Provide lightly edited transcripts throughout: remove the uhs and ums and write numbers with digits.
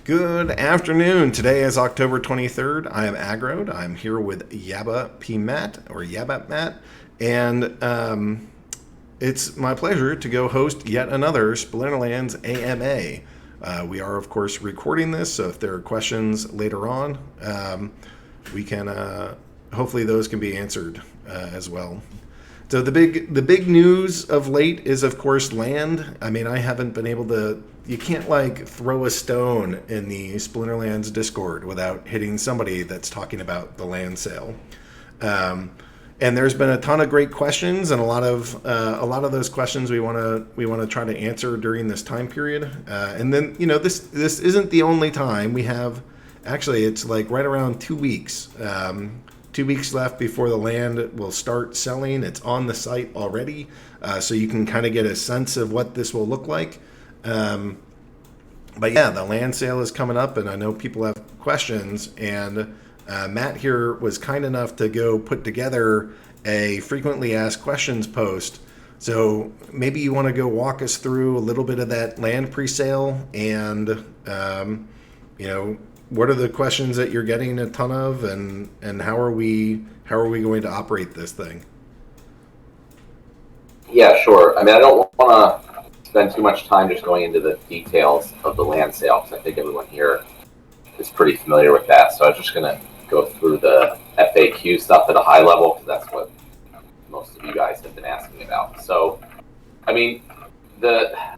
Good afternoon. Today is October 23rd. I am Aggroed. I'm here with Yabapmatt or Yabapmatt, and it's my pleasure to go host yet another Splinterlands AMA. We are, of course, recording this, so if there are questions later on, we can hopefully those can be answered as well. So the big news of late is, of course, land. I mean, I haven't been able to. You can't like throw a stone in the Splinterlands Discord without hitting somebody that's talking about the land sale. And there's been a ton of great questions, and a lot of those questions we want to try to answer during this time period. And then this isn't the only time we have. Actually, it's like right around 2 weeks. 2 weeks left before the land will start selling. It's on the site already, so you can kind of get a sense of what this will look like. But yeah, the land sale is coming up, and I know people have questions. And Matt here was kind enough to go put together a frequently asked questions post. So maybe you want to go walk us through a little bit of that land pre-sale, and what are the questions that you're getting a ton of, and how are we going to operate this thing? Yeah, sure. I mean, I don't want to spend too much time just going into the details of the land sale, because I think everyone here is pretty familiar with that. So I'm just going to go through the FAQ stuff at a high level, because that's what most of you guys have been asking about. So, I mean, I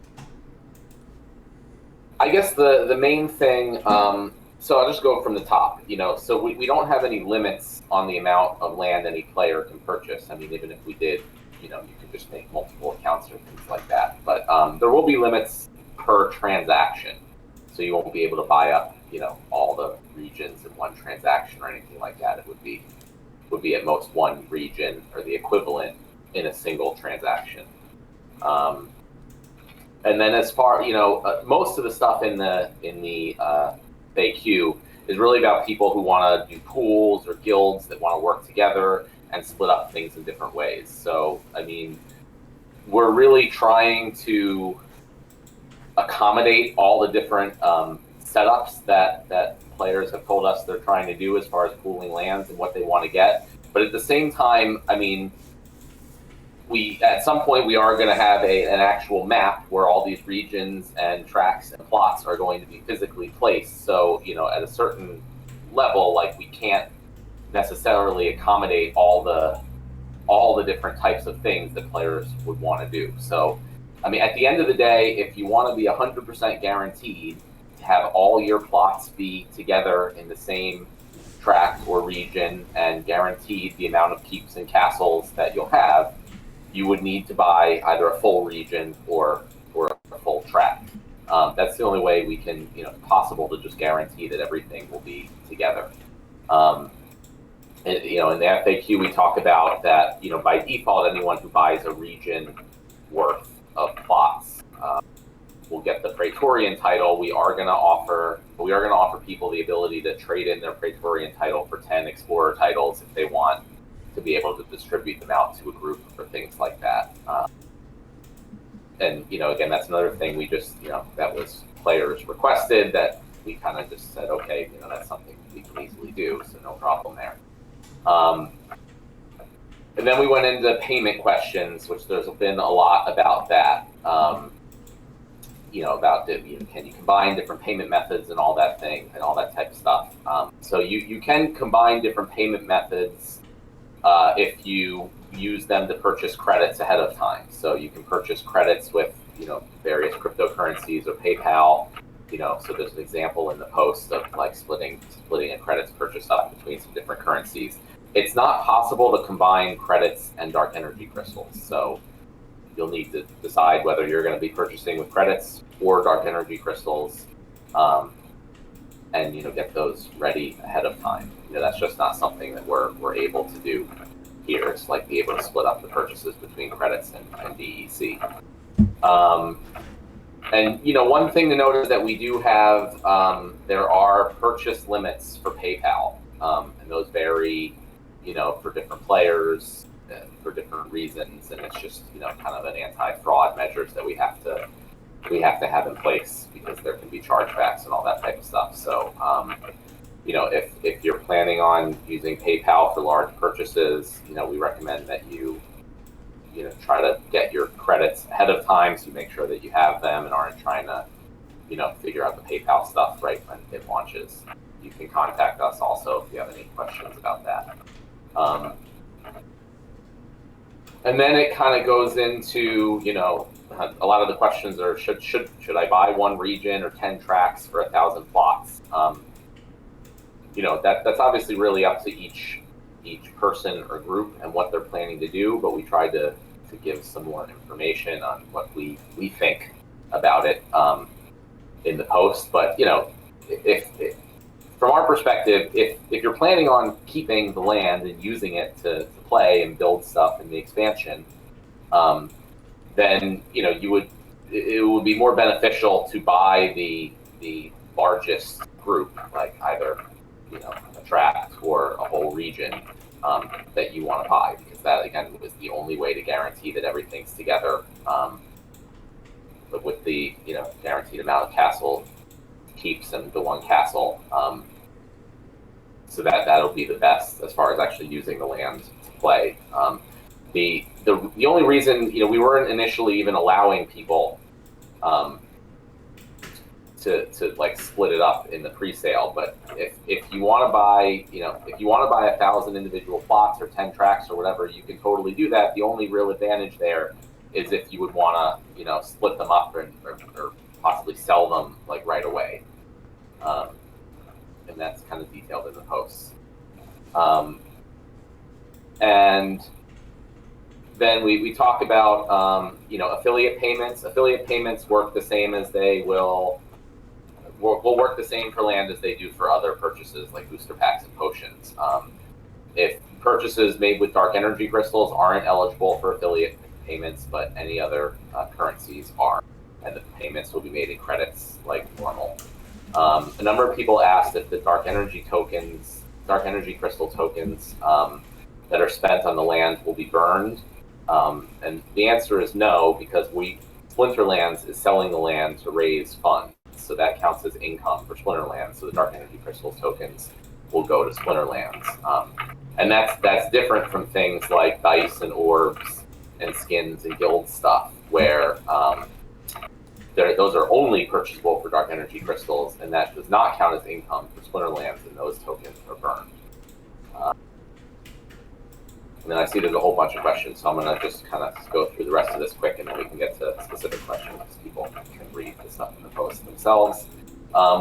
guess the main thing, so I'll just go from the top, so we don't have any limits on the amount of land any player can purchase. I mean, even if we did, you could just make multiple accounts or things like that. But there will be limits per transaction. So you won't be able to buy up, all the regions in one transaction or anything like that. It would be at most one region or the equivalent in a single transaction. And then as far, most of the stuff in the FAQ is really about people who want to do pools or guilds that want to work together and split up things in different ways. So, I mean, we're really trying to accommodate all the different setups that players have told us they're trying to do as far as pooling lands and what they want to get. But at the same time, I mean, at some point we are going to have an actual map where all these regions and tracks and plots are going to be physically placed. So, at a certain level, like, we can't necessarily accommodate all the different types of things that players would want to do. So, I mean, at the end of the day, if you want to be 100% guaranteed to have all your plots be together in the same track or region and guaranteed the amount of keeps and castles that you'll have, you would need to buy either a full region or a full track. That's the only way we can, possible to just guarantee that everything will be together. In the FAQ, we talk about that, by default, anyone who buys a region worth of plots will get the Praetorian title. We are going to offer people the ability to trade in their Praetorian title for 10 Explorer titles if they want to be able to distribute them out to a group or things like that. And, again, that's another thing we just, that was players requested, that we kind of just said, okay, that's something we can easily do, so no problem there. And then we went into payment questions, which there's been a lot about that, about can you combine different payment methods and all that thing and all that type of stuff. So you can combine different payment methods if you use them to purchase credits ahead of time. So you can purchase credits with, various cryptocurrencies or PayPal. So there's an example in the post of like splitting a credits purchase up between some different currencies. It's not possible to combine credits and dark energy crystals. So you'll need to decide whether you're going to be purchasing with credits or dark energy crystals, and get those ready ahead of time. That's just not something that we're able to do here. It's like be able to split up the purchases between credits and DEC. And one thing to note is that we do have there are purchase limits for PayPal, and those vary, for different players for different reasons, and it's just kind of an anti-fraud measures that we have to we have to have in place because there can be chargebacks and all that type of stuff. So, if you're planning on using PayPal for large purchases, we recommend that you try to get your credits ahead of time, so you make sure that you have them and aren't trying to, figure out the PayPal stuff right when it launches. You can contact us also if you have any questions about that. And then it kind of goes into, a lot of the questions are, should I buy one region or 10 tracks for 1,000 plots? That's obviously really up to each person or group and what they're planning to do, but we tried to give some more information on what we think about it in the post. But if from our perspective, if you're planning on keeping the land and using it to play and build stuff in the expansion, then it would be more beneficial to buy the largest group, like either a tract or a whole region that you want to buy, because that again is the only way to guarantee that everything's together. But with the guaranteed amount of castle keeps and the one castle, so that'll be the best as far as actually using the land to play. The only reason we weren't initially even allowing people to like split it up in the pre-sale, but if you want to buy 1,000 individual plots or 10 tracks or whatever, you can totally do that. The only real advantage there is if you would want to split them up or possibly sell them like right away, and that's kind of detailed in the posts. And then we talk about affiliate payments. Affiliate payments work the same as they will work the same for land as they do for other purchases like booster packs and potions. If purchases made with dark energy crystals aren't eligible for affiliate payments, but any other currencies are, and the payments will be made in credits like normal. A number of people asked if the dark energy crystal tokens that are spent on the land will be burned, and the answer is no, because Splinterlands is selling the land to raise funds. So that counts as income for Splinterlands. So the Dark Energy Crystals tokens will go to Splinterlands. And that's different from things like dice and orbs and skins and guild stuff, where those are only purchasable for Dark Energy Crystals, and that does not count as income for Splinterlands, and those tokens are burned. And then I see there's a whole bunch of questions, so I'm going to just kind of go through the rest of this quick, and then we can get to specific questions because people can read the stuff in the post themselves.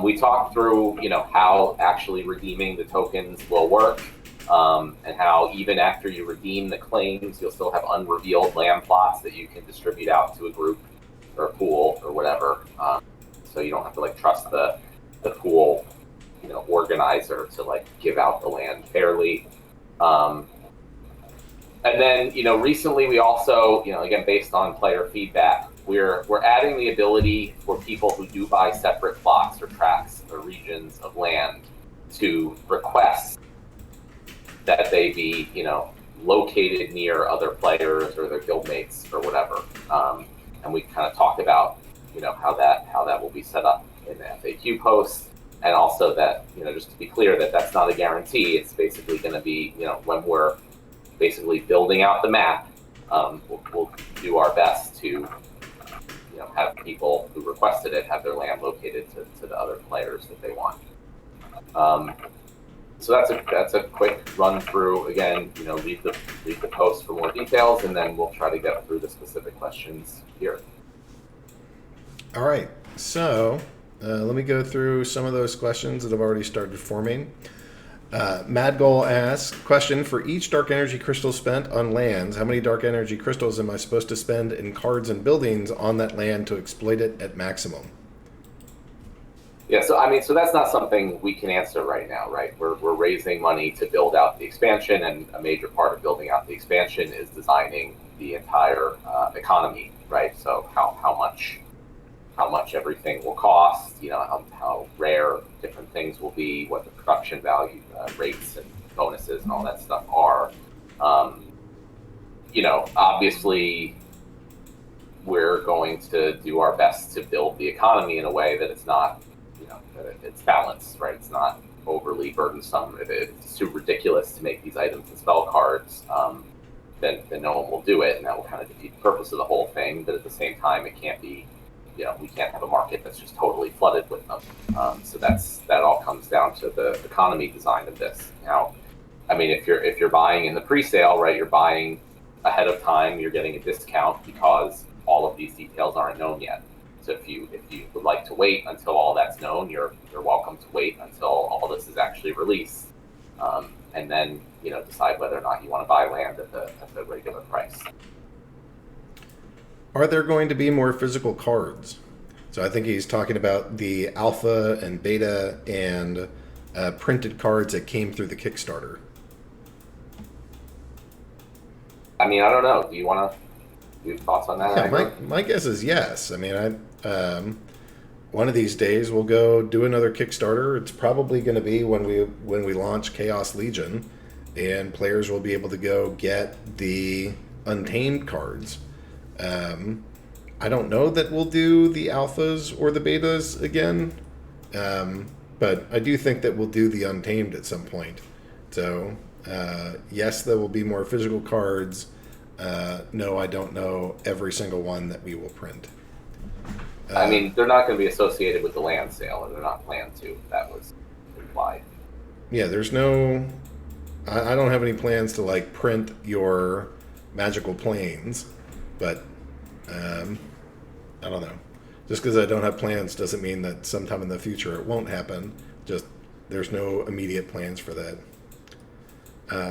We talked through, how actually redeeming the tokens will work, and how even after you redeem the claims, you'll still have unrevealed land plots that you can distribute out to a group or a pool or whatever. So you don't have to trust the pool, organizer to give out the land fairly. And then, recently we also, again, based on player feedback, we're adding the ability for people who do buy separate plots or tracts or regions of land to request that they be, located near other players or their guildmates or whatever. And we kind of talked about, how that will be set up in the FAQ post, and also that, just to be clear, that's not a guarantee. It's basically going to be, when we're basically building out the map, we'll do our best to have people who requested it have their land located to the other players that they want. So that's a quick run through. Again, read the post for more details, and then we'll try to get through the specific questions here. All right, so let me go through some of those questions that have already started forming. Madgoal asks, question, for each dark energy crystal spent on lands, how many dark energy crystals am I supposed to spend in cards and buildings on that land to exploit it at maximum? Yeah, so that's not something we can answer right now, right? We're raising money to build out the expansion, and a major part of building out the expansion is designing the entire economy, right? So how much everything will cost, how rare different things will be, what the production value rates and bonuses and all that stuff are. Obviously, we're going to do our best to build the economy in a way that it's not, that it's balanced, right? It's not overly burdensome. If it's too ridiculous to make these items and spell cards, then no one will do it, and that will kind of defeat the purpose of the whole thing. But at the same time, it can't be, we can't have a market that's just totally flooded with them. So that all comes down to the economy design of this. Now, I mean, if you're buying in the pre-sale, right, you're buying ahead of time, you're getting a discount because all of these details aren't known yet. So if you would like to wait until all that's known, you're welcome to wait until all this is actually released, and then decide whether or not you want to buy land at the regular price. Are there going to be more physical cards? So I think he's talking about the alpha and beta and printed cards that came through the Kickstarter. I mean, I don't know. Do you have thoughts on that? Yeah, my guess is yes. I mean, one of these days we'll go do another Kickstarter. It's probably going to be when we launch Chaos Legion, and players will be able to go get the Untamed cards. I don't know that we'll do the alphas or the betas again, but I do think that we'll do the Untamed at some point. So yes, there will be more physical cards. No, I don't know every single one that we will print. I mean, they're not going to be associated with the land sale, or they're not planned to. That was implied. Yeah, there's no... I don't have any plans to, print your magical planes, but I don't know. Just because I don't have plans doesn't mean that sometime in the future it won't happen. Just there's no immediate plans for that.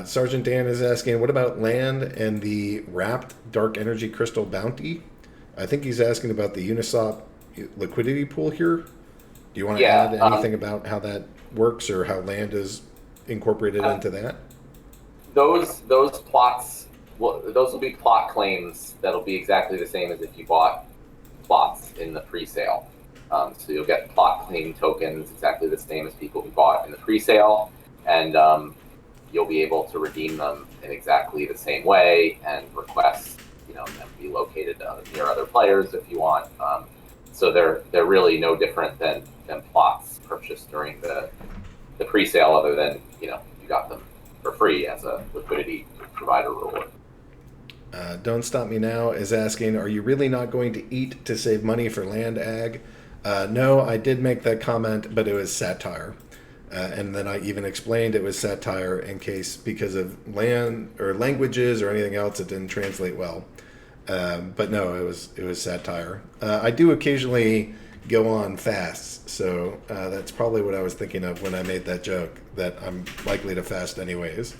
Sergeant Dan is asking, what about land and the wrapped dark energy crystal bounty? I think he's asking about the Unisop liquidity pool here. Do you want to add anything about how that works or how land is incorporated into that? Those plots, those will be plot claims that'll be exactly the same as if you bought plots in the pre-sale. So you'll get plot claim tokens exactly the same as people who bought in the pre-sale, and you'll be able to redeem them in exactly the same way and request them be located near other players if you want. So they're really no different than plots purchased during the pre-sale, other than you got them for free as a liquidity provider reward. Don't Stop Me Now is asking, are you really not going to eat to save money for land ag? No, I did make that comment, but it was satire. And then I even explained it was satire because of land or languages or anything else that didn't translate well. But no, it was satire. I do occasionally go on fasts, so that's probably what I was thinking of when I made that joke, that I'm likely to fast anyways.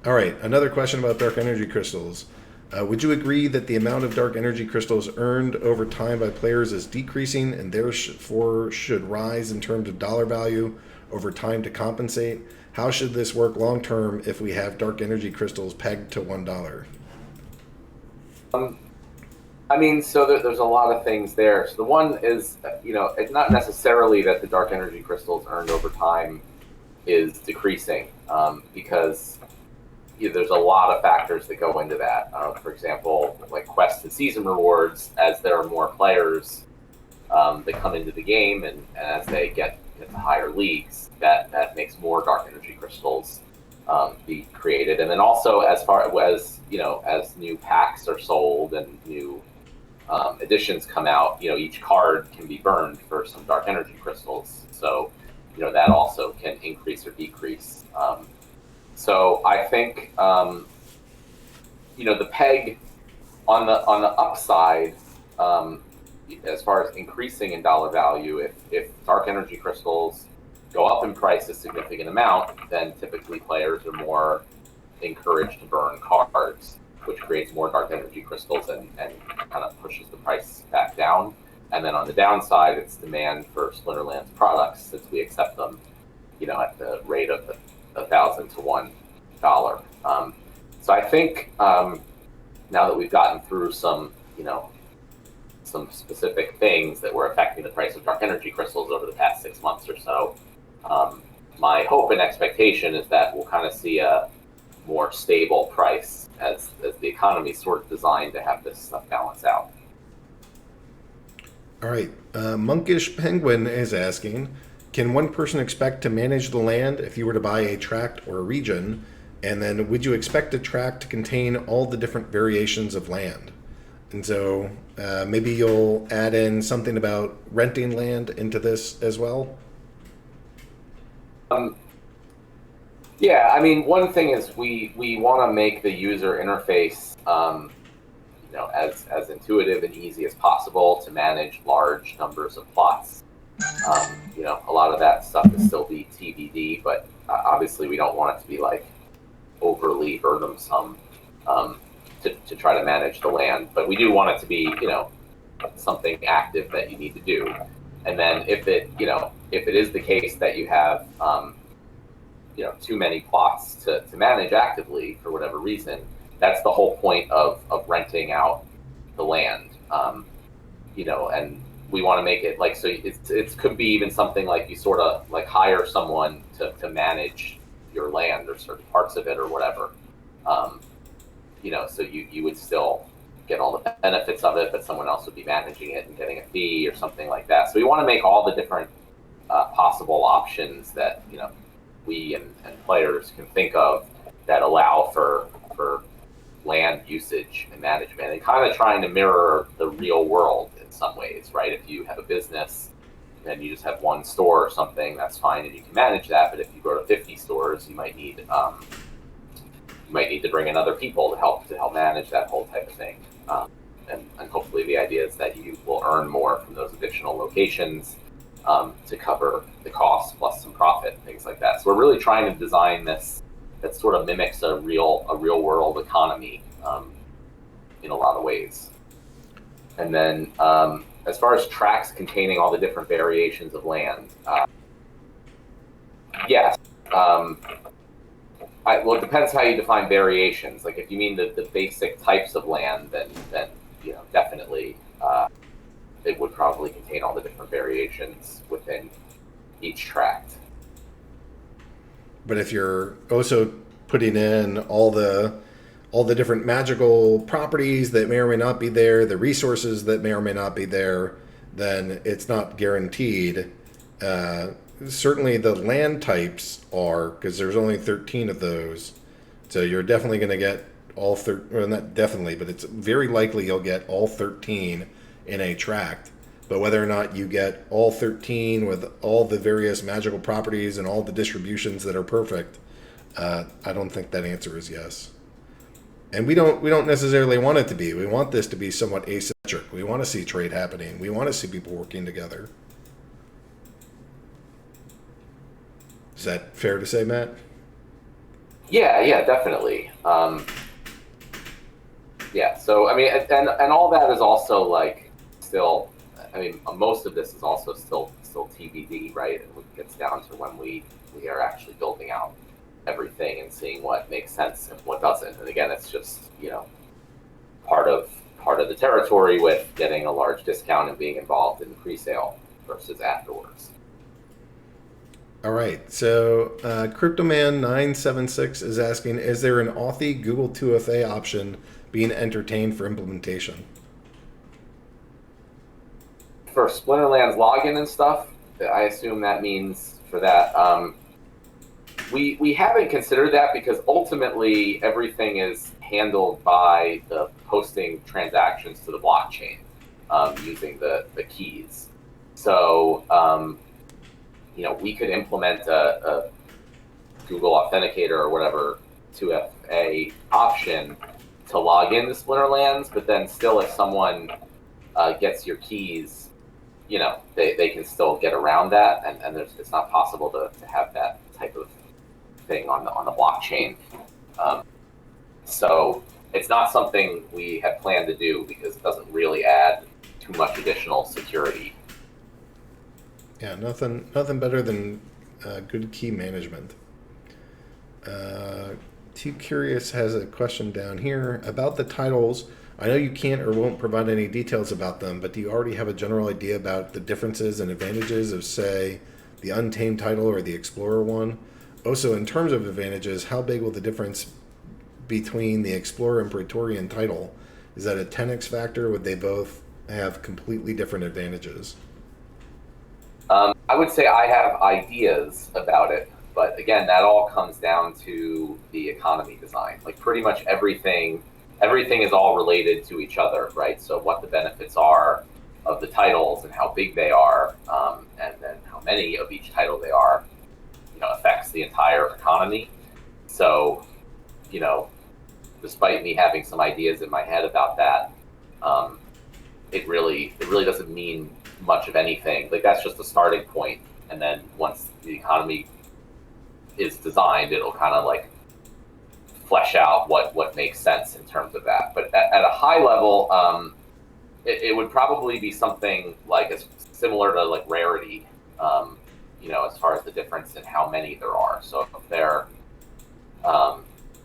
All right, another question about dark energy crystals. Would you agree that the amount of dark energy crystals earned over time by players is decreasing and therefore should rise in terms of dollar value over time to compensate? How should this work long term if we have dark energy crystals pegged to $1? I mean, so there's a lot of things there. So the one is, it's not necessarily that the dark energy crystals earned over time is decreasing, because there's a lot of factors that go into that. For example, like quest and season rewards, as there are more players that come into the game, and as they get into higher leagues, that makes more dark energy crystals be created. And then also, as far as as new packs are sold and new editions come out, each card can be burned for some dark energy crystals. So that also can increase or decrease. So I think the peg on the upside, as far as increasing in dollar value, if dark energy crystals go up in price a significant amount, then typically players are more encouraged to burn cards, which creates more dark energy crystals and kind of pushes the price back down. And then on the downside, it's demand for Splinterlands products, since we accept them, at the rate of $1,000 to $1. So I think now that we've gotten through some specific things that were affecting the price of dark energy crystals over the past 6 months or so, my hope and expectation is that we'll kind of see a more stable price as the economy is sort of designed to have this stuff balance out. All right. Monkish Penguin is asking, can one person expect to manage the land if you were to buy a tract or a region? And then would you expect a tract to contain all the different variations of land? And so maybe you'll add in something about renting land into this as well. Yeah, I mean, one thing is we want to make the user interface as intuitive and easy as possible to manage large numbers of plots. A lot of that stuff is still be TBD, but obviously we don't want it to be like overly burdensome to try to manage the land. But we do want it to be, something active that you need to do. And then if it is the case that you have, too many plots to manage actively for whatever reason, that's the whole point of renting out the land. And we want to make it like, so it could be even something like you sort of like hire someone to manage your land or certain parts of it or whatever. So you would still get all the benefits of it, but someone else would be managing it and getting a fee or something like that. So we want to make all the different possible options that, we and players can think of that allow for land usage and management, and kind of trying to mirror the real world in some ways, right? If you have a business and you just have one store or something, that's fine and you can manage that. But if you go to 50 stores, you might need to bring in other people to help manage that whole type of thing. And hopefully the idea is that you will earn more from those additional locations to cover the costs plus some profit and things like that. So we're really trying to design this that sort of mimics a real world economy in a lot of ways. And then as far as tracts containing all the different variations of land, yes. Well, it depends how you define variations. Like if you mean the basic types of land, then definitely it would probably contain all the different variations within each tract. But if you're also putting in all the different magical properties that may or may not be there, the resources that may or may not be there, then it's not guaranteed. Certainly the land types are, because there's only 13 of those. So you're definitely going to get all 13, well, not definitely, but it's very likely you'll get all 13 in a tract. But whether or not you get all 13 with all the various magical properties and all the distributions that are perfect, I don't think that answer is yes. And we don't necessarily want it to be. We want this to be somewhat asymmetric. We want to see trade happening. We want to see people working together. Is that fair to say, Matt? Yeah, definitely. So I mean, and all that is also like still. I mean, most of this is also still TBD, right? And it gets down to when we are actually building out everything and seeing what makes sense and what doesn't. And again, it's just part of the territory with getting a large discount and being involved in the pre-sale versus afterwards. All right. So Cryptoman976 is asking, is there an Authy Google 2FA option being entertained for implementation? For Splinterlands login and stuff, I assume that means for that. We haven't considered that because ultimately everything is handled by the posting transactions to the blockchain using the keys. So we could implement a Google Authenticator or whatever 2FA option to log into Splinterlands, but then still if someone gets your keys, they can still get around that, and it's not possible to have that type of thing on the blockchain. So it's not something we have planned to do because it doesn't really add too much additional security. Yeah, nothing better than good key management. Too Curious has a question down here about the titles. I know you can't or won't provide any details about them, but do you already have a general idea about the differences and advantages of, say, the Untamed title or the Explorer one? Also, in terms of advantages, how big will the difference between the Explorer and Praetorian title? Is that a 10x factor? Would they both have completely different advantages? I would say I have ideas about it, but again, that all comes down to the economy design. Like pretty much everything is all related to each other, right? So what the benefits are of the titles and how big they are, and then how many of each title they are, affects the entire economy. So, despite me having some ideas in my head about that, it really doesn't mean much of anything. Like that's just a starting point, and then once the economy is designed, it'll kind of like flesh out what makes sense in terms of that. But at a high level, it would probably be something like as similar to like rarity, as far as the difference in how many there are. So if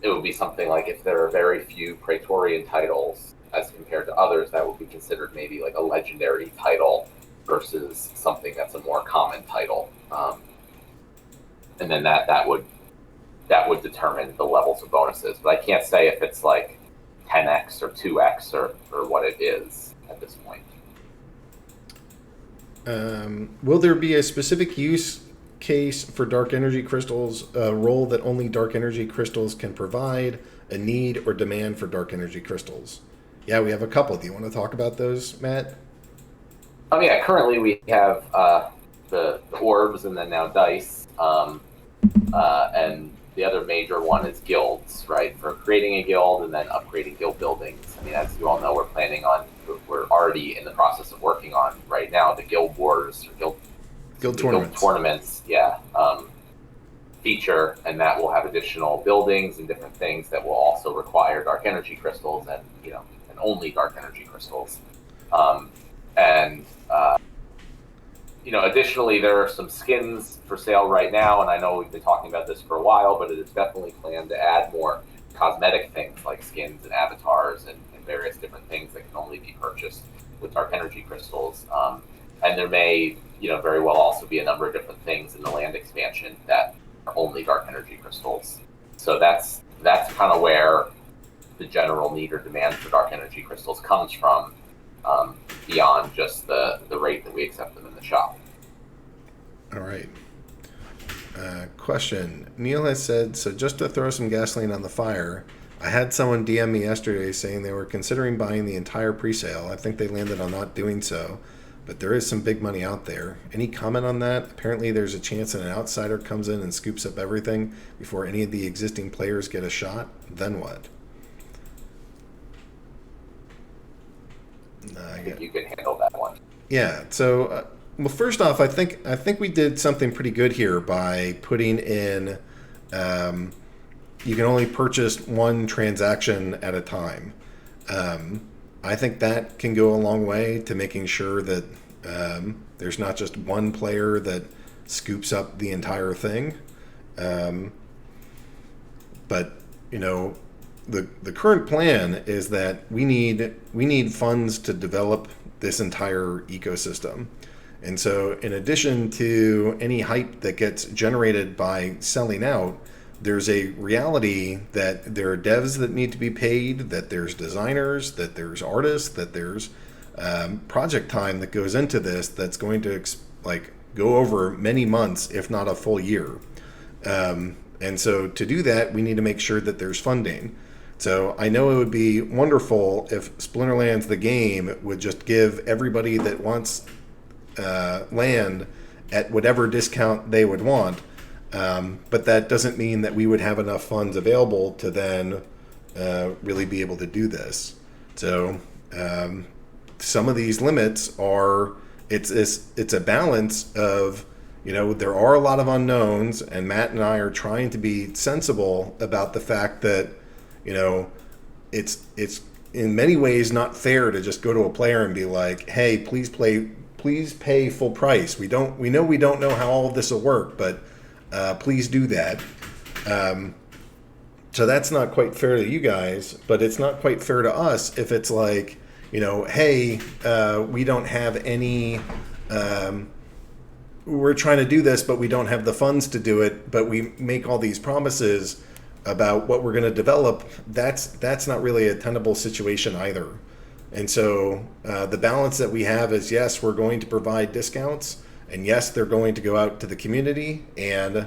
it would be something like if there are very few Praetorian titles as compared to others, that would be considered maybe like a legendary title versus something that's a more common title. And then that would determine the levels of bonuses. But I can't say if it's like 10x or 2x or what it is at this point. Will there be a specific use case for dark energy crystals, a role that only dark energy crystals can provide, a need or demand for dark energy crystals? Yeah, we have a couple. Do you want to talk about those, Matt? Yeah, currently we have the orbs and then now dice. And the other major one is guilds, right? For creating a guild and then upgrading guild buildings. I mean, as you all know, we're already in the process of working on right now the guild wars, or guild tournaments, feature, and that will have additional buildings and different things that will also require dark energy crystals and only dark energy crystals. Additionally, there are some skins for sale right now, and I know we've been talking about this for a while, but it is definitely planned to add more cosmetic things like skins and avatars and various different things that can only be purchased with dark energy crystals. And there may, very well also be a number of different things in the land expansion that are only dark energy crystals. So that's kind of where the general need or demand for dark energy crystals comes from, beyond just the rate that we accept them in the shop. All right. Question. Neil has said, so just to throw some gasoline on the fire, I had someone DM me yesterday saying they were considering buying the entire pre-sale. I think they landed on not doing so, but there is some big money out there. Any comment on that? Apparently there's a chance that an outsider comes in and scoops up everything before any of the existing players get a shot. Then what? I think you can handle that one. Yeah. So, well, first off, I think we did something pretty good here by putting in. You can only purchase one transaction at a time. I think that can go a long way to making sure that there's not just one player that scoops up the entire thing. But the current plan is that we need funds to develop this entire ecosystem. And so in addition to any hype that gets generated by selling out, there's a reality that there are devs that need to be paid, that there's designers, that there's artists, that there's project time that goes into this that's going to go over many months, if not a full year. And so to do that, we need to make sure that there's funding. So I know it would be wonderful if Splinterlands, the game, would just give everybody that wants land at whatever discount they would want. But that doesn't mean that we would have enough funds available to then really be able to do this. So some of these limits are, it's a balance of, there are a lot of unknowns, and Matt and I are trying to be sensible about the fact that, it's in many ways not fair to just go to a player and be like, hey, please pay full price. We know we don't know how all of this will work, but please do that. So that's not quite fair to you guys, but it's not quite fair to us if it's like, hey, we don't have any, we're trying to do this, but we don't have the funds to do it, but we make all these promises, about what we're going to develop, that's not really a tenable situation either. And so the balance that we have is, yes, we're going to provide discounts, and yes, they're going to go out to the community, and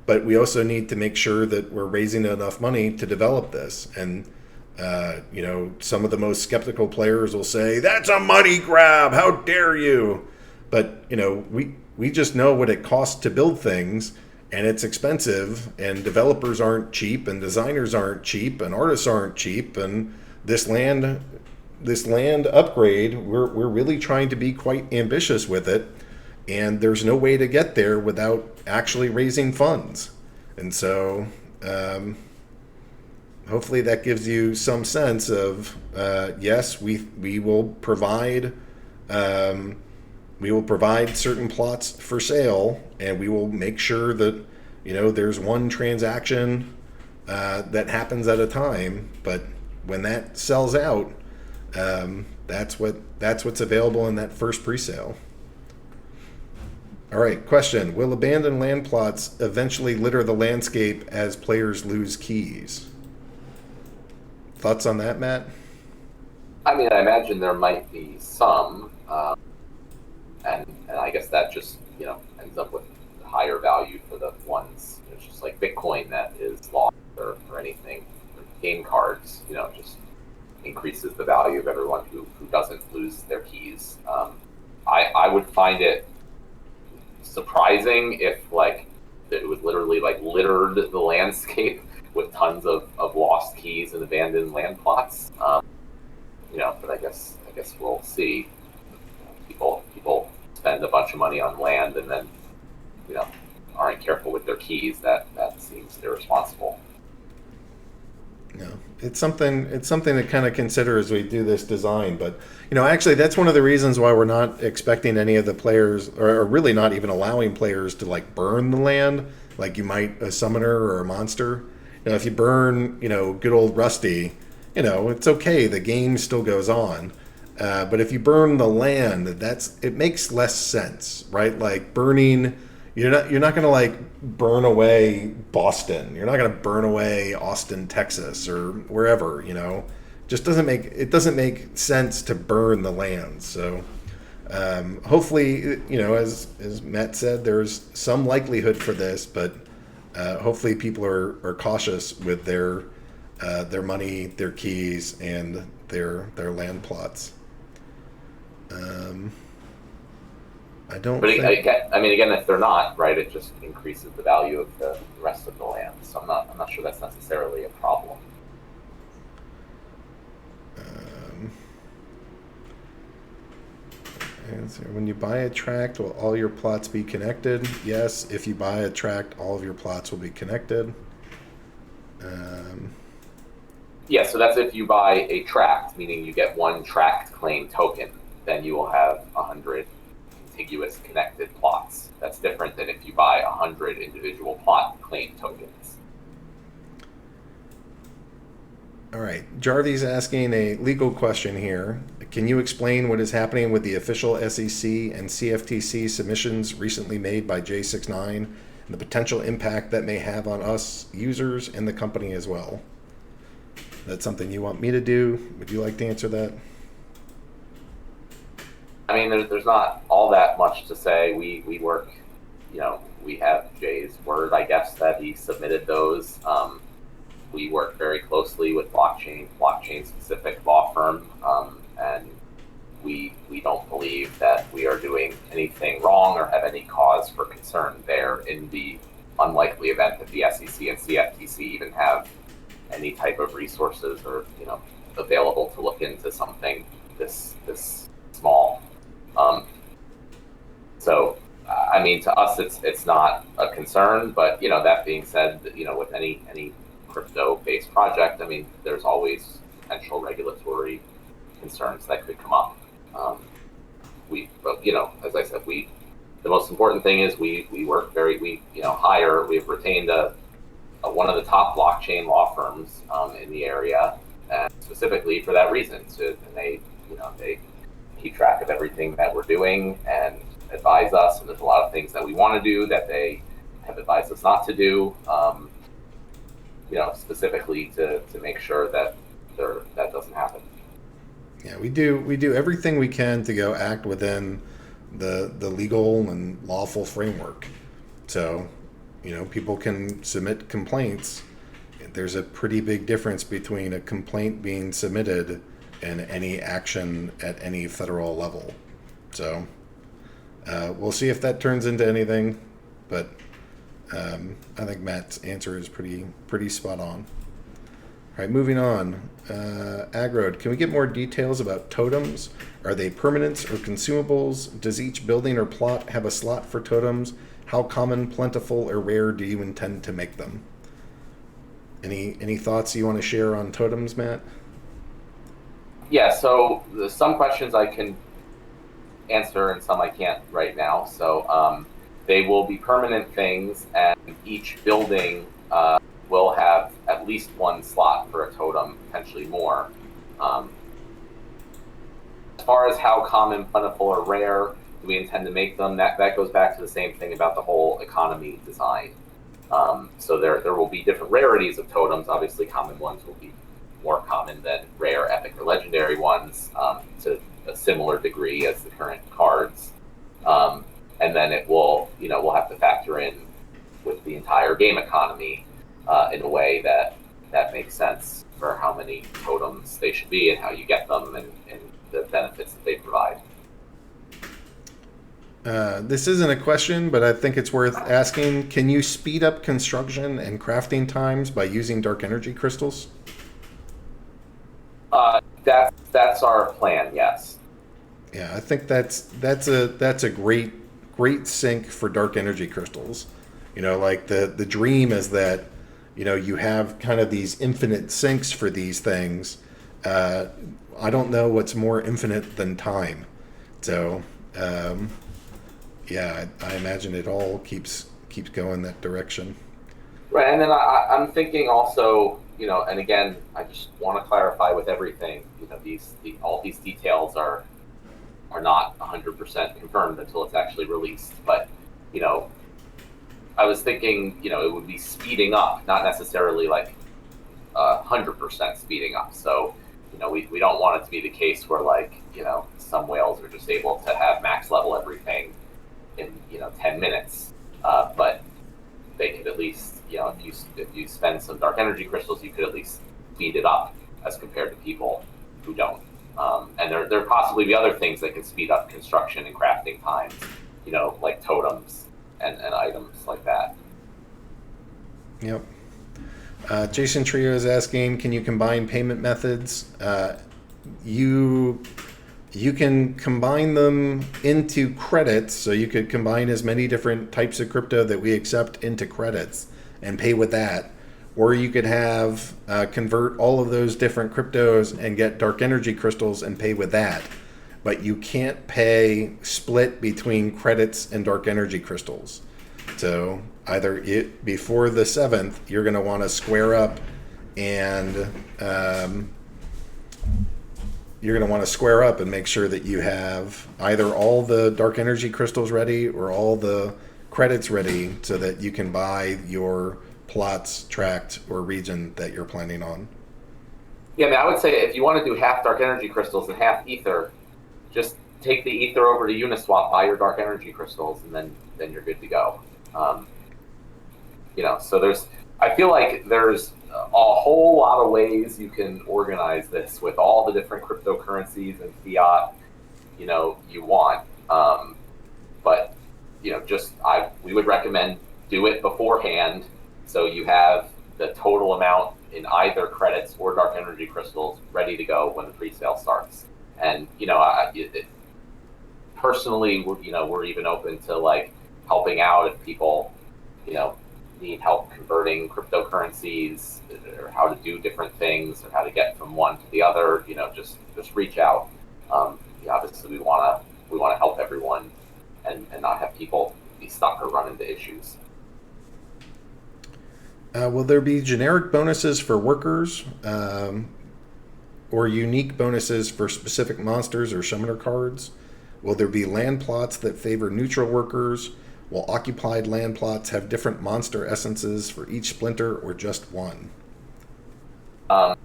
but we also need to make sure that we're raising enough money to develop this. And some of the most skeptical players will say, "That's a money grab! How dare you!" But we just know what it costs to build things, and it's expensive, and developers aren't cheap, and designers aren't cheap, and artists aren't cheap, and this land upgrade, we're really trying to be quite ambitious with it, and there's no way to get there without actually raising funds. And so hopefully that gives you some sense of yes, we will provide certain plots for sale, and we will make sure that there's one transaction that happens at a time. But when that sells out, that's what's available in that first pre-sale. All right, question: will abandoned land plots eventually litter the landscape as players lose keys? Thoughts on that, Matt? I mean, I imagine there might be some, and I guess that just ends up with higher value for the ones. It's just like Bitcoin that is lost or anything. Or game cards, just increases the value of everyone who doesn't lose their keys. I would find it surprising if it was literally littered the landscape with tons of lost keys and abandoned land plots. But I guess we'll see. People spend a bunch of money on land and then aren't careful with their keys. That seems irresponsible. No, it's something to kind of consider as we do this design. But actually, that's one of the reasons why we're not expecting any of the players, or really not even allowing players to burn the land like you might a summoner or a monster. If you burn, good old Rusty, it's okay. The game still goes on. But if you burn the land, it makes less sense, right? Like burning, you're not going to burn away Boston. You're not going to burn away Austin, Texas, or wherever. Just doesn't make sense to burn the land. So hopefully, as Matt said, there's some likelihood for this, but hopefully people are cautious with their money, their keys, and their land plots. I don't. But again, if they're not, right, it just increases the value of the rest of the land. So I'm not sure that's necessarily a problem. Answer: when you buy a tract, will all your plots be connected? Yes, if you buy a tract, all of your plots will be connected. Yeah, so that's if you buy a tract, meaning you get one tract claim token, then you will have 100 contiguous connected plots. That's different than if you buy 100 individual plot claim tokens. All right, Jarvy's asking a legal question here. Can you explain what is happening with the official SEC and CFTC submissions recently made by J69 and the potential impact that may have on us users and the company as well? That's something you want me to do? Would you like to answer that? I mean, there's not all that much to say. We work, we have Jay's word, I guess, that he submitted those. We work very closely with blockchain-specific law firm, and we don't believe that we are doing anything wrong or have any cause for concern there in the unlikely event that the SEC and CFTC even have any type of resources or available to look into something this small. So I mean, to us it's not a concern, but that being said, with any crypto-based project, I mean, there's always potential regulatory concerns that could come up. As I said, the most important thing is we work we've retained one of the top blockchain law firms in the area, and specifically for that reason. And they keep track of everything that we're doing and advise us. And there's a lot of things that we want to do that they have advised us not to do. specifically to make sure that that doesn't happen. Yeah, we do everything we can to go act within the legal and lawful framework. So, people can submit complaints. There's a pretty big difference between a complaint being submitted and any action at any federal level. So, we'll see if that turns into anything, but I think Matt's answer is pretty spot on. All right, moving on. Aggroed, can we get more details about totems? Are they permanents or consumables? Does each building or plot have a slot for totems? How common, plentiful, or rare do you intend to make them? Any thoughts you want to share on totems, Matt? Yeah, so there's some questions I can answer and some I can't right now. So they will be permanent things, and each building will have at least one slot for a totem, potentially more. As far as how common, plentiful, or rare do we intend to make them, that goes back to the same thing about the whole economy design. So there will be different rarities of totems. Obviously, common ones will be more common than rare, epic, or legendary ones to a similar degree as the current cards. And then it will, we'll have to factor in with the entire game economy in a way that makes sense for how many totems they should be and how you get them and the benefits that they provide. This isn't a question, but I think it's worth asking. Can you speed up construction and crafting times by using dark energy crystals? That's our plan, yes. Yeah, I think that's a great sink for dark energy crystals. Like the dream is that you have kind of these infinite sinks for these things. I don't know what's more infinite than time. So yeah, I imagine it all keeps going that direction. Right, and then I'm thinking also, and again, I just want to clarify with everything, all these details are not 100% confirmed until it's actually released. But, I was thinking, it would be speeding up, not necessarily like 100% speeding up. So, we don't want it to be the case where some whales are just able to have max level everything in 10 minutes. But they could at least, if you spend some dark energy crystals, you could at least speed it up as compared to people who don't. And there possibly be other things that can speed up construction and crafting times, like totems and items like that. Yep. Jason Trio is asking, can you combine payment methods? You can combine them into credits, so you could combine as many different types of crypto that we accept into credits and pay with that. Or you could have convert all of those different cryptos and get dark energy crystals and pay with that. But you can't pay split between credits and dark energy crystals. So either before the 7th, you're going to want to square up and make sure that you have either all the dark energy crystals ready or all the credits ready so that you can buy your plots, tract, or region that you're planning on. Yeah, I would say if you want to do half dark energy crystals and half ether, just take the ether over to Uniswap, buy your dark energy crystals, and then you're good to go. So I feel like there's a whole lot of ways you can organize this with all the different cryptocurrencies and fiat, you want. But we would recommend do it beforehand so you have the total amount in either credits or dark energy crystals ready to go when the pre-sale starts. And personally, we're even open to helping out if people need help converting cryptocurrencies or how to do different things or how to get from one to the other. Just reach out. Obviously, we want to help everyone and not have people be stuck or run into issues. Will there be generic bonuses for workers or unique bonuses for specific monsters or summoner cards? Will there be land plots that favor neutral workers? Will occupied land plots have different monster essences for each splinter or just one? Um,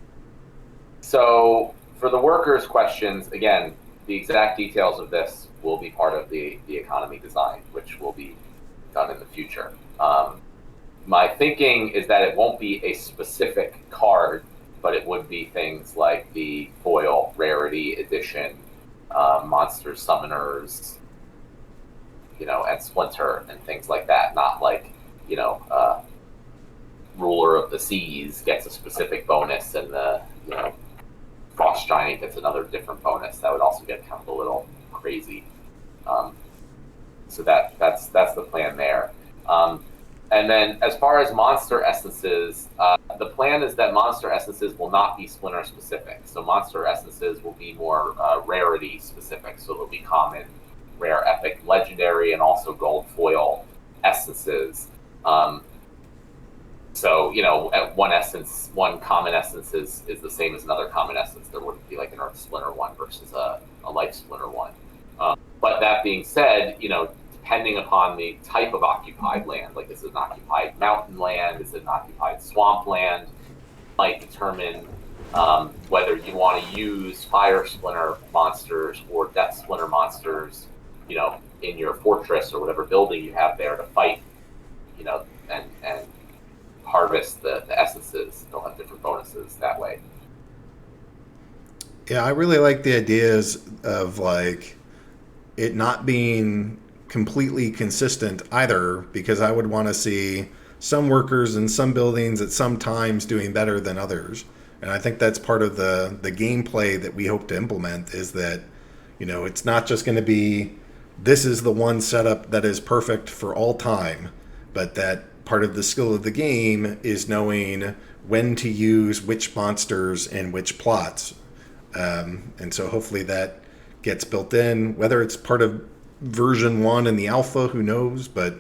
so for the workers' questions, again, the exact details of this will be part of the economy design, which will be done in the future. My thinking is that it won't be a specific card, but it would be things like the foil rarity edition, monsters, summoners, and splinter and things like that. Not like, ruler of the seas gets a specific bonus, and the frost giant gets another different bonus. That would also get kind of a little crazy. Um, so that's the plan there. And then as far as monster essences, the plan is that monster essences will not be splinter specific. So monster essences will be more rarity specific. So it'll be common, rare, epic, legendary, and also gold foil essences. So, one common essence is the same as another common essence. There wouldn't be like an Earth Splinter one versus a Life Splinter one. But that being said, depending upon the type of occupied land, like is it an occupied mountain land, is it an occupied swamp land, might determine whether you want to use Fire Splinter monsters or Death Splinter monsters, in your fortress or whatever building you have there to fight, and harvest the essences. They'll have different bonuses that way. Yeah, I really like the ideas of like it not being completely consistent either, because I would want to see some workers in some buildings at some times doing better than others. And I think that's part of the gameplay that we hope to implement, is that, it's not just going to be this is the one setup that is perfect for all time, but that part of the skill of the game is knowing when to use which monsters and which plots. And so hopefully that gets built in, whether it's part of version 1 in the alpha, who knows, but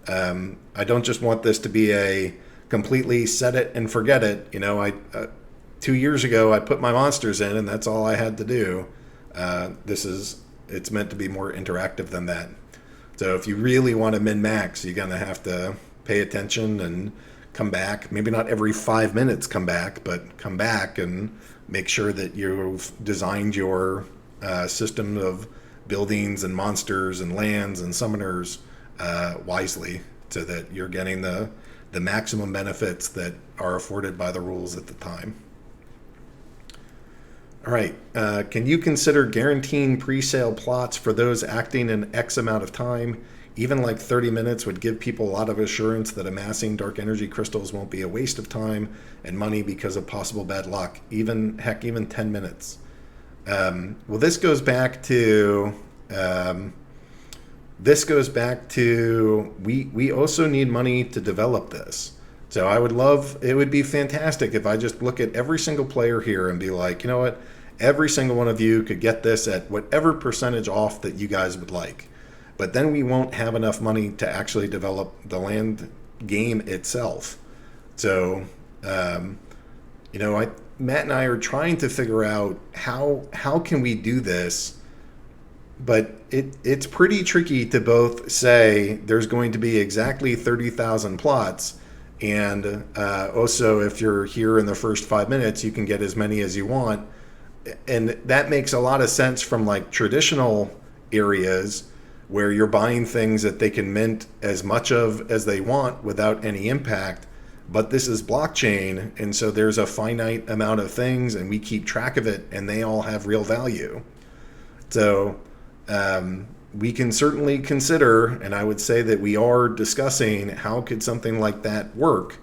I don't just want this to be a completely set it and forget it. 2 years ago I put my monsters in and that's all I had to do. It's meant to be more interactive than that. So if you really want to min-max, you're going to have to pay attention and come back. Maybe not every 5 minutes come back, but come back and make sure that you've designed your system of buildings and monsters and lands and summoners wisely, so that you're getting the maximum benefits that are afforded by the rules at the time. All right. Can you consider guaranteeing pre-sale plots for those acting in X amount of time? Even like 30 minutes would give people a lot of assurance that amassing dark energy crystals won't be a waste of time and money because of possible bad luck. Even 10 minutes. Well, this goes back to we also need money to develop this. So it would be fantastic if I just look at every single player here and be like, you know what, every single one of you could get this at whatever percentage off that you guys would like. But then we won't have enough money to actually develop the land game itself. So, Matt and I are trying to figure out how can we do this. But it's pretty tricky to both say there's going to be exactly 30,000 plots, and also if you're here in the first 5 minutes, you can get as many as you want. And that makes a lot of sense from like traditional areas where you're buying things that they can mint as much of as they want without any impact. But this is blockchain, and so there's a finite amount of things, and we keep track of it, and they all have real value. So we can certainly consider, and I would say that we are discussing how could something like that work.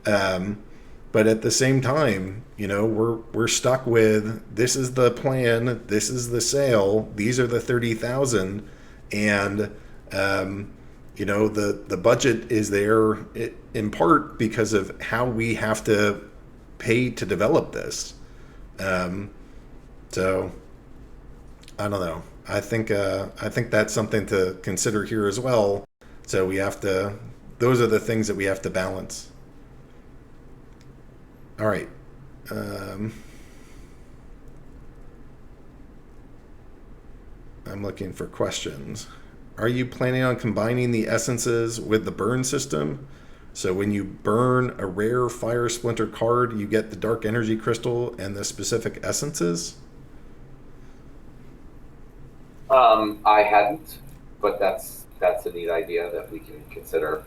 But at the same time, we're stuck with, this is the plan, this is the sale, these are the 30,000, and the budget is there in part because of how we have to pay to develop this. So I don't know. I think that's something to consider here as well. So those are the things that we have to balance. All right. I'm looking for questions. Are you planning on combining the essences with the burn system? So when you burn a rare Fire Splinter card, you get the Dark Energy Crystal and the specific essences? I hadn't, but that's a neat idea that we can consider,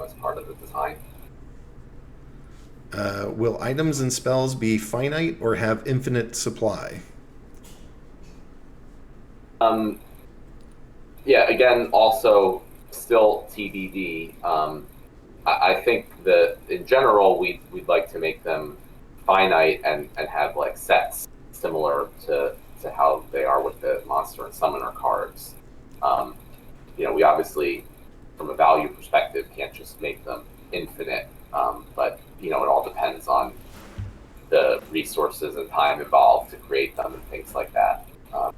as part of the design. Will items and spells be finite or have infinite supply? Um, yeah, again, also still TBD. I think that in general we'd like to make them finite and have like sets similar to how they are with the monster and summoner cards. Um, we obviously, from a value perspective, can't just make them infinite. But it all depends on the resources and time involved to create them and things like that. I,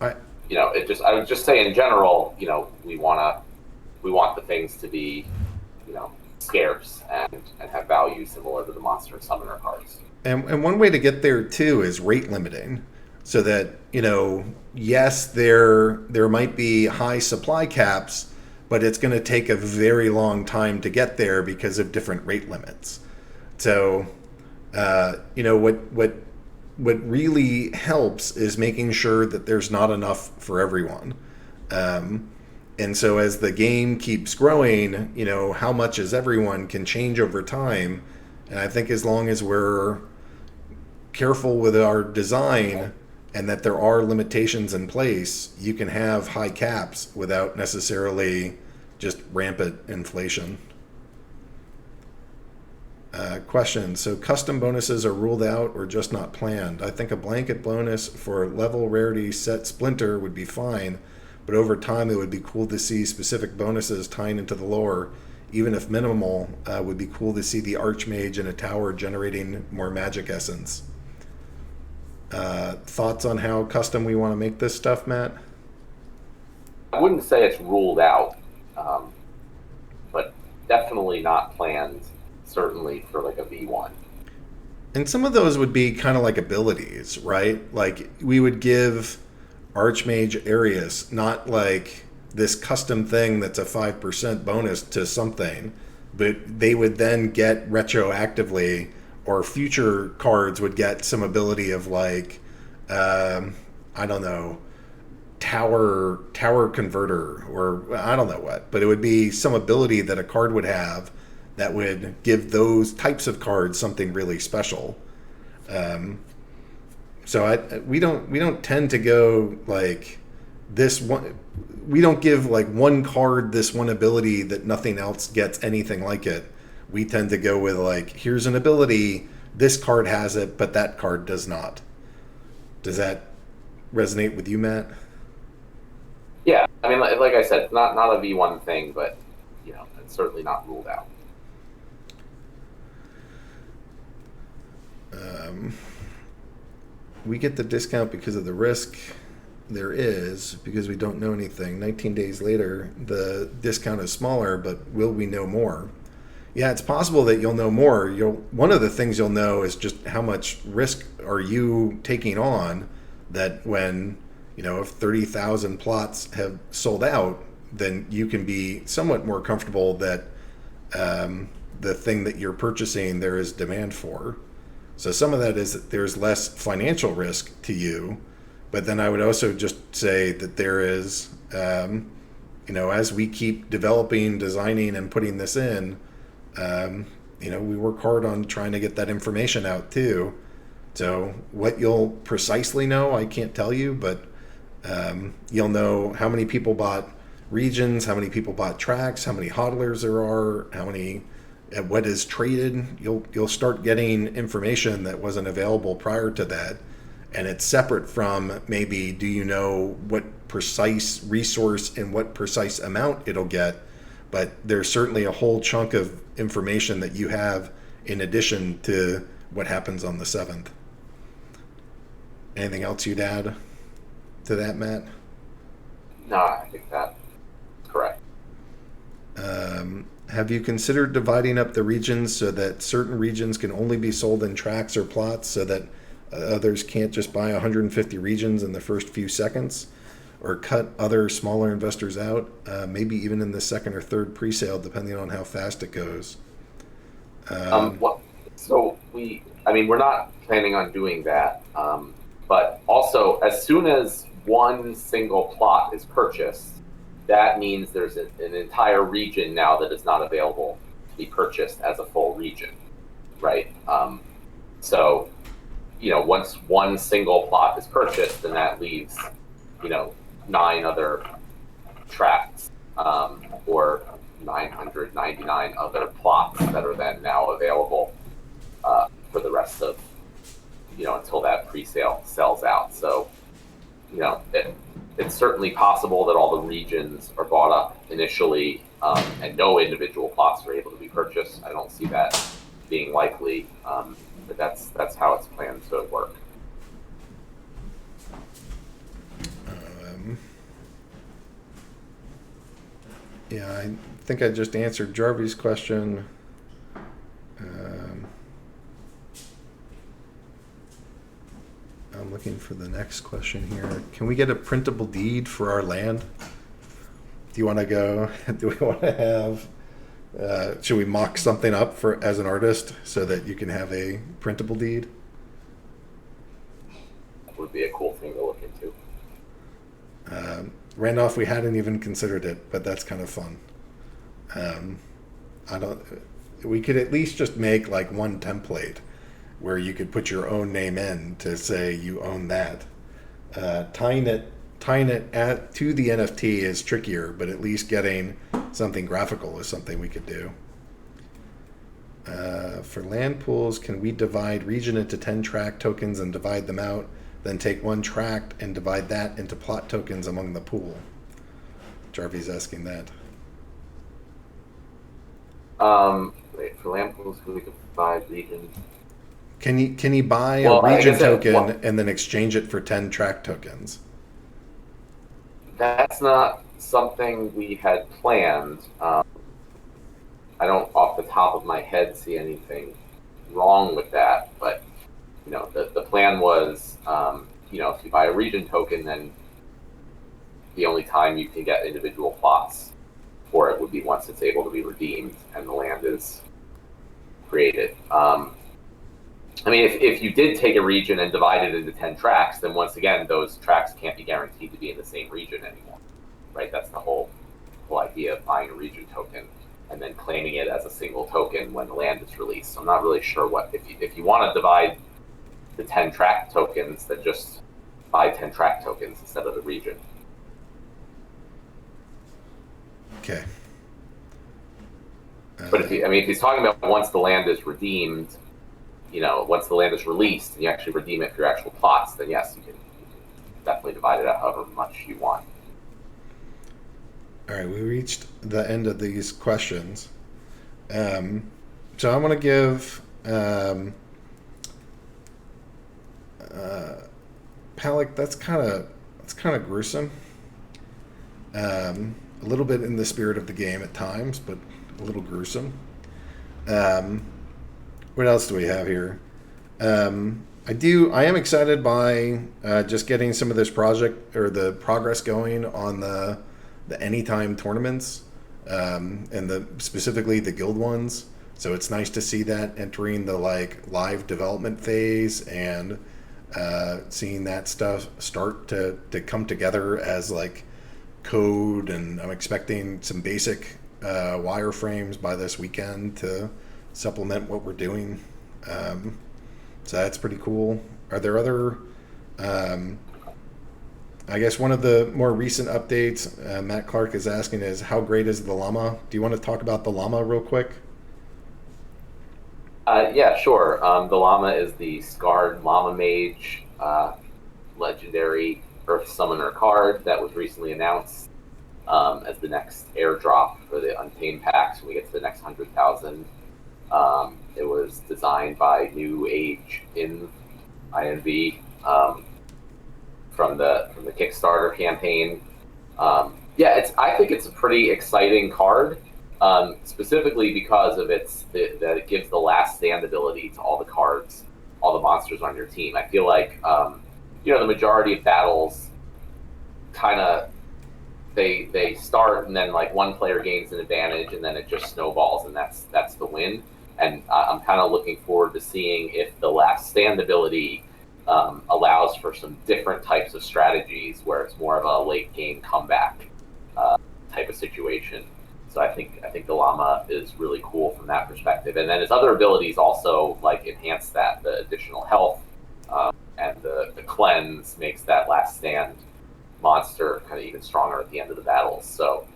I would just say in general, we want the things to be, scarce and have value similar to the monster and summoner cards. and one way to get there too is rate limiting, so that yes, there might be high supply caps, but it's going to take a very long time to get there because of different rate limits. So what really helps is making sure that there's not enough for everyone. And so as the game keeps growing, how much is everyone can change over time. And I think as long as we're careful with our design and that there are limitations in place, you can have high caps without necessarily just rampant inflation. Question. So custom bonuses are ruled out or just not planned. I think a blanket bonus for level rarity set Splinter would be fine, but over time it would be cool to see specific bonuses tying into the lore. Even if minimal, would be cool to see the Archmage in a tower generating more magic essence. Thoughts on how custom we want to make this stuff, Matt? I wouldn't say it's ruled out, but definitely not planned, certainly for like a V1. And some of those would be kind of like abilities, right? Like we would give Archmage Arius not like this custom thing that's a 5% bonus to something, but they would then get retroactively, or future cards would get some ability of like, I don't know, tower converter, or I don't know what, but it would be some ability that a card would have that would give those types of cards something really special. So we don't tend to go like this one. We don't give like one card this one ability that nothing else gets anything like it. We tend to go with like, here's an ability, this card has it, but that card does not. Does that resonate with you, Matt? Yeah, I mean, like I said, it's not a V1 thing, but it's certainly not ruled out. We get the discount because of the risk there is, because we don't know anything. 19 days later, the discount is smaller, but will we know more? Yeah, it's possible that you'll know more. One of the things you'll know is just how much risk are you taking on, that when, if 30,000 plots have sold out, then you can be somewhat more comfortable that the thing that you're purchasing there is demand for. So some of that is that there's less financial risk to you, but then I would also just say that there is, as we keep developing, designing, and putting this in, we work hard on trying to get that information out too. So what you'll precisely know, I can't tell you, but you'll know how many people bought regions, how many people bought tracks, how many hodlers there are, what is traded. You'll start getting information that wasn't available prior to that, and it's separate from maybe, do you know what precise resource and what precise amount it'll get, but there's certainly a whole chunk of information that you have in addition to what happens on the 7th. Anything else you'd add to that, Matt? No, I think that's correct. Have you considered dividing up the regions so that certain regions can only be sold in tracks or plots, so that others can't just buy 150 regions in the first few seconds? or cut other smaller investors out, maybe even in the second or third pre-sale, depending on how fast it goes. We're not planning on doing that. But also, as soon as one single plot is purchased, that means there's an entire region now that is not available to be purchased as a full region, right? So, once one single plot is purchased, then that leaves, 9 other tracts, or 999 other plots that are then now available for the rest of, until that pre-sale sells out. So, it's certainly possible that all the regions are bought up initially, and no individual plots are able to be purchased. I don't see that being likely, but that's how it's planned to work. Yeah, I think I just answered Jarvis' question. I'm looking for the next question here. Can we get a printable deed for our land? Do you want to go? Do we want to have? Should we mock something up as an artist so that you can have a printable deed? That would be a cool thing to look into. Randolph, we hadn't even considered it, but that's kind of fun. We could at least just make like one template where you could put your own name in to say you own that. Tying it to the NFT is trickier, but at least getting something graphical is something we could do. For land pools, can we divide region into 10 tract tokens and divide them out, then take one tract and divide that into plot tokens among the pool? Jarvis asking that. For land pools, can we divide regions? Can you buy a region token and then exchange it for 10 tract tokens? That's not something we had planned. I don't, off the top of my head, see anything wrong with that. But the plan was, if you buy a region token, then the only time you can get individual plots for it would be once it's able to be redeemed and the land is created. If you did take a region and divide it into 10 tracts, then once again, those tracts can't be guaranteed to be in the same region anymore, right? That's the whole idea of buying a region token and then claiming it as a single token when the land is released. So I'm not really sure if you want to divide the 10 tract tokens, then just buy 10 tract tokens instead of the region. Okay. But if he's talking about once the land is redeemed, once the land is released and you actually redeem it for your actual plots, then yes, you can definitely divide it out however much you want. All right, we reached the end of these questions. So I want to give Palik, that's kind of gruesome. A little bit in the spirit of the game at times, but a little gruesome. What else do we have here? I am excited by just getting some of this project or the progress going on the anytime tournaments, and specifically the guild ones. So it's nice to see that entering the live development phase and seeing that stuff start to come together as code, and I'm expecting some basic wireframes by this weekend to supplement what we're doing. So that's pretty cool. Are there other I guess one of the more recent updates Matt Clark is asking is, how great is the llama? Do you want to talk about the llama real quick? Yeah, sure. The llama is the Scarred Llama Mage legendary Earth Summoner card that was recently announced as the next airdrop for the Untamed packs when we get to the next 100,000. It was designed by New Age in INV from the Kickstarter campaign. I think it's a pretty exciting card, specifically because of that it gives the last stand ability to all the cards, all the monsters on your team. I feel like the majority of battles kind of they start, and then like one player gains an advantage, and then it just snowballs, and that's the win. And I'm kind of looking forward to seeing if the last stand ability allows for some different types of strategies where it's more of a late game comeback type of situation. So I think the llama is really cool from that perspective. And then his other abilities also like enhance that. The additional health and the cleanse makes that last stand monster kind of even stronger at the end of the battles. So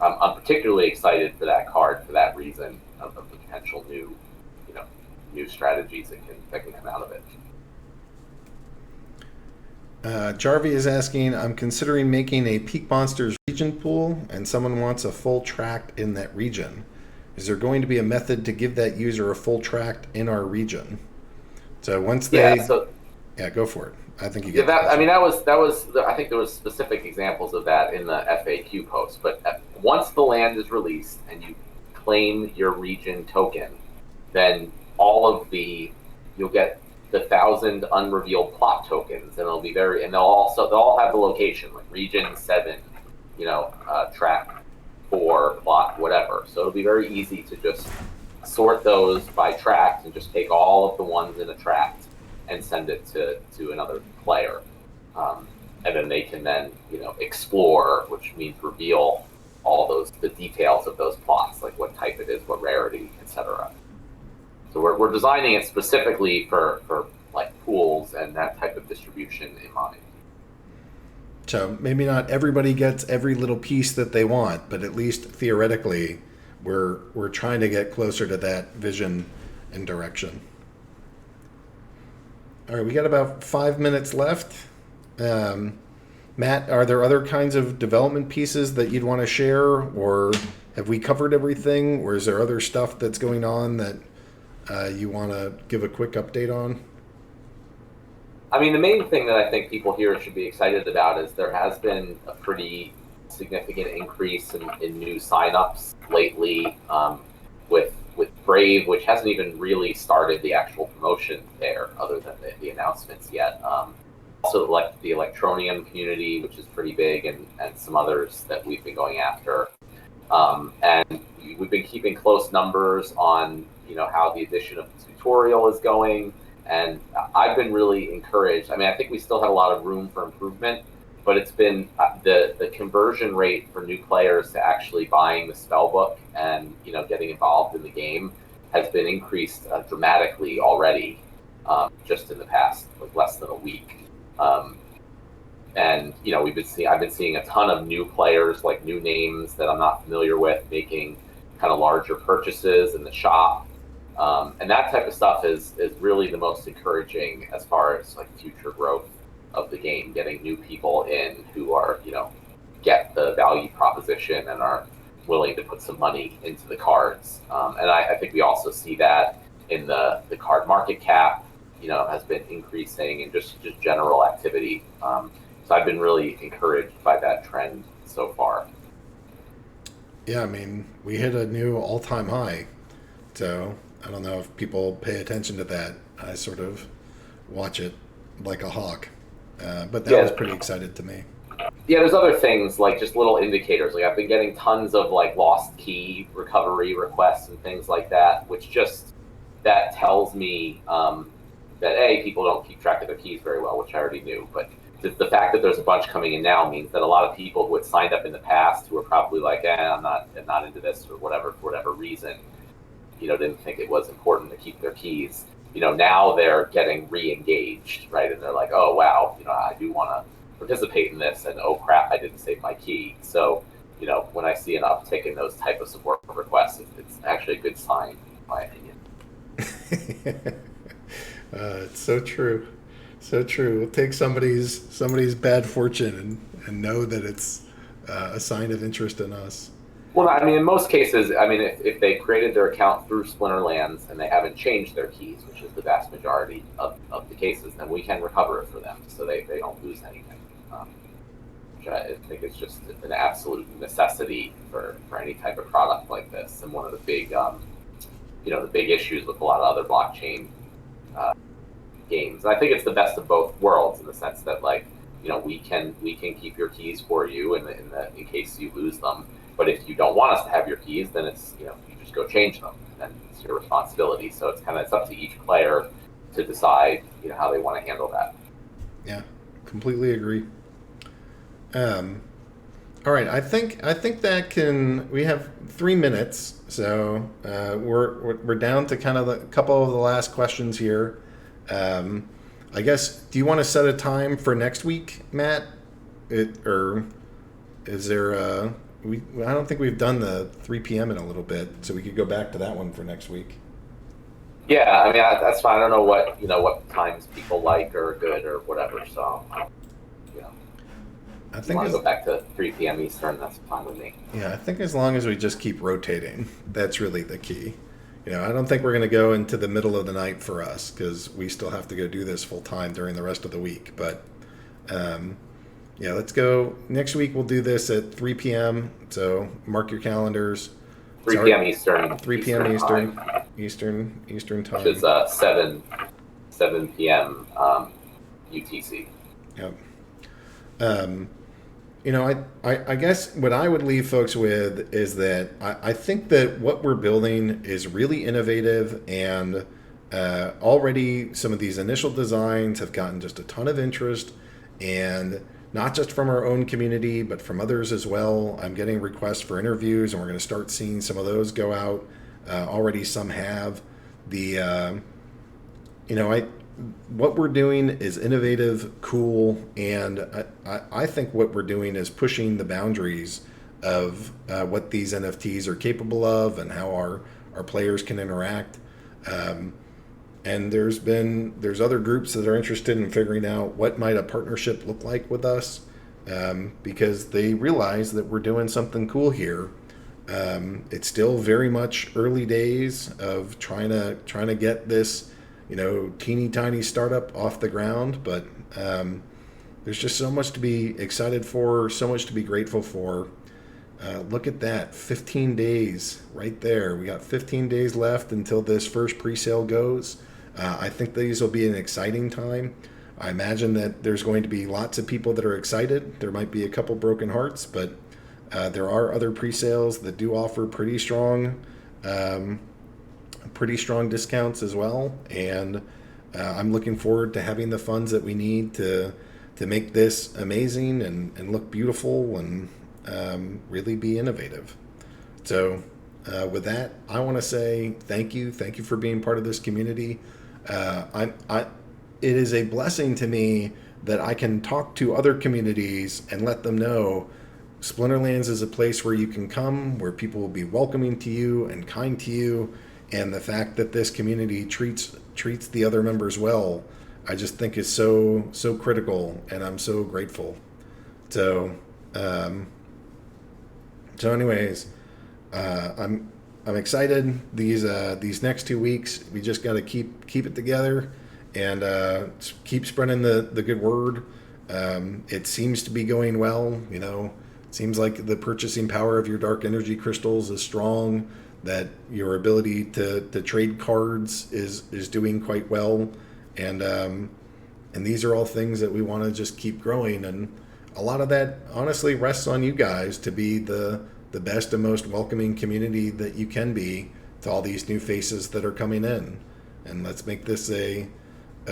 I'm particularly excited for that card for that reason of the potential new strategies that can come out of it. Jarvie is asking, I'm considering making a Peak Monsters region pool, and someone wants a full tract in that region. Is there going to be a method to give that user a full tract in our region? So once they... Yeah, go for it. I think you get that. I mean, that was. I think there was specific examples of that in the FAQ post. But once the land is released and you claim your region token, then you'll get the 1,000 unrevealed plot tokens, and they'll all have the location, like region 7, track 4, plot, whatever. So it'll be very easy to just sort those by tract and just take all of the ones in a tract and send it to another player. And then they can explore, which means reveal all the details of those plots, like what type it is, what rarity, etc. So we're designing it specifically for like pools and that type of distribution in mind. So maybe not everybody gets every little piece that they want, but at least theoretically, we're trying to get closer to that vision and direction. All right, we got about 5 minutes left. Matt, are there other kinds of development pieces that you'd want to share, or have we covered everything, or is there other stuff that's going on that you want to give a quick update on? I mean, the main thing that I think people here should be excited about is there has been a pretty significant increase in new signups lately with Brave, which hasn't even really started the actual promotion there other than the announcements yet. Also, like the Electronium community, which is pretty big, and some others that we've been going after. And we've been keeping close numbers on how the addition of the tutorial is going. And I've been really encouraged. I mean, I think we still have a lot of room for improvement, but it's been the conversion rate for new players to actually buying the spellbook and getting involved in the game has been increased dramatically already, just in the past less than a week. And I've been seeing a ton of new players, like new names that I'm not familiar with, making kind of larger purchases in the shop. And that type of stuff is really the most encouraging as far as like future growth of the game, getting new people in who are, get the value proposition and are willing to put some money into the cards. And I think we also see that in the card market cap, has been increasing, and just general activity. So I've been really encouraged by that trend so far. Yeah, I mean, we hit a new all-time high. So I don't know if people pay attention to that. I sort of watch it like a hawk. But that was pretty exciting to me. Yeah, there's other things, like just little indicators. Like I've been getting tons of like lost key recovery requests and things like that, which that tells me that people don't keep track of their keys very well, which I already knew. But the fact that there's a bunch coming in now means that a lot of people who had signed up in the past, who were probably like, I'm not into this or whatever, for whatever reason, didn't think it was important to keep their keys. Now they're getting re-engaged, right? And they're like, oh wow, I do want to participate in this, and oh crap, I didn't save my key. So, when I see an uptick in those type of support requests, it's actually a good sign, in my opinion. It's so true. So true. We'll take somebody's bad fortune and know that it's a sign of interest in us. Well, I mean, in most cases, if they created their account through Splinterlands and they haven't changed their keys, which is the vast majority of the cases, then we can recover it for them, so they don't lose anything. Which I think is just an absolute necessity for any type of product like this, and one of the big, the big issues with a lot of other blockchain games. And I think it's the best of both worlds in the sense that, like, we can keep your keys for you in case you lose them. But if you don't want us to have your keys, then it's you just go change them, and it's your responsibility. So it's up to each player to decide how they want to handle that. Yeah, completely agree. All right, I think that we have 3 minutes, so we're down to kind of a couple of the last questions here. I guess, do you want to set a time for next week, Matt? Or is there I don't think we've done the 3 p.m. in a little bit, so we could go back to that one for next week. Yeah, I mean that's fine. I don't know what times people like or good or whatever. So I if you think want to go back to 3 p.m. Eastern, that's fine with me. Yeah, I think as long as we just keep rotating, that's really the key. I don't think we're going to go into the middle of the night for us because we still have to go do this full time during the rest of the week. But yeah, let's go. Next week we'll do this at 3 p.m. So mark your calendars. 3 p.m. Eastern. 3 p.m. Eastern time. Which is 7 p.m. UTC. Yep. I guess what I would leave folks with is that I think that what we're building is really innovative, and already some of these initial designs have gotten just a ton of interest, and not just from our own community, but from others as well. I'm getting requests for interviews, and we're going to start seeing some of those go out. Already some have. What we're doing is innovative, cool, and I think what we're doing is pushing the boundaries of what these NFTs are capable of and how our players can interact. And there's other groups that are interested in figuring out what might a partnership look like with us, because they realize that we're doing something cool here. It's still very much early days of trying to get this teeny tiny startup off the ground, but there's just so much to be excited for, so much to be grateful for. Look at that, 15 days right there. We got 15 days left until this first pre-sale goes. I think these will be an exciting time. I imagine that there's going to be lots of people that are excited. There might be a couple broken hearts, but there are other pre-sales that do offer pretty strong discounts as well, and I'm looking forward to having the funds that we need to make this amazing and look beautiful and really be innovative. So with that, I want to say thank you for being part of this community. It is a blessing to me that I can talk to other communities and let them know Splinterlands is a place where you can come, where people will be welcoming to you and kind to you. And the fact that this community treats the other members well, I just think is so critical, and I'm so grateful. So, anyways, I'm excited. These next 2 weeks, we just got to keep it together and keep spreading the good word. It seems to be going well. It seems like the purchasing power of your dark energy crystals is strong. That your ability to trade cards is doing quite well, and these are all things that we want to just keep growing, and a lot of that honestly rests on you guys to be the best and most welcoming community that you can be to all these new faces that are coming in, and let's make this a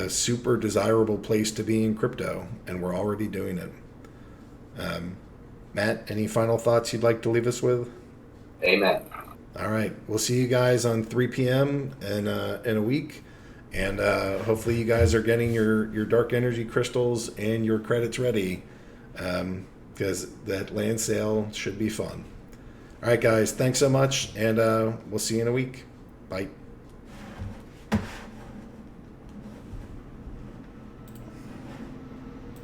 super desirable place to be in crypto, and we're already doing it. Matt, any final thoughts you'd like to leave us with? Amen. All right. We'll see you guys on 3 p.m. in a week. And hopefully you guys are getting your dark energy crystals and your credits ready, because that land sale should be fun. All right, guys. Thanks so much. And we'll see you in a week. Bye.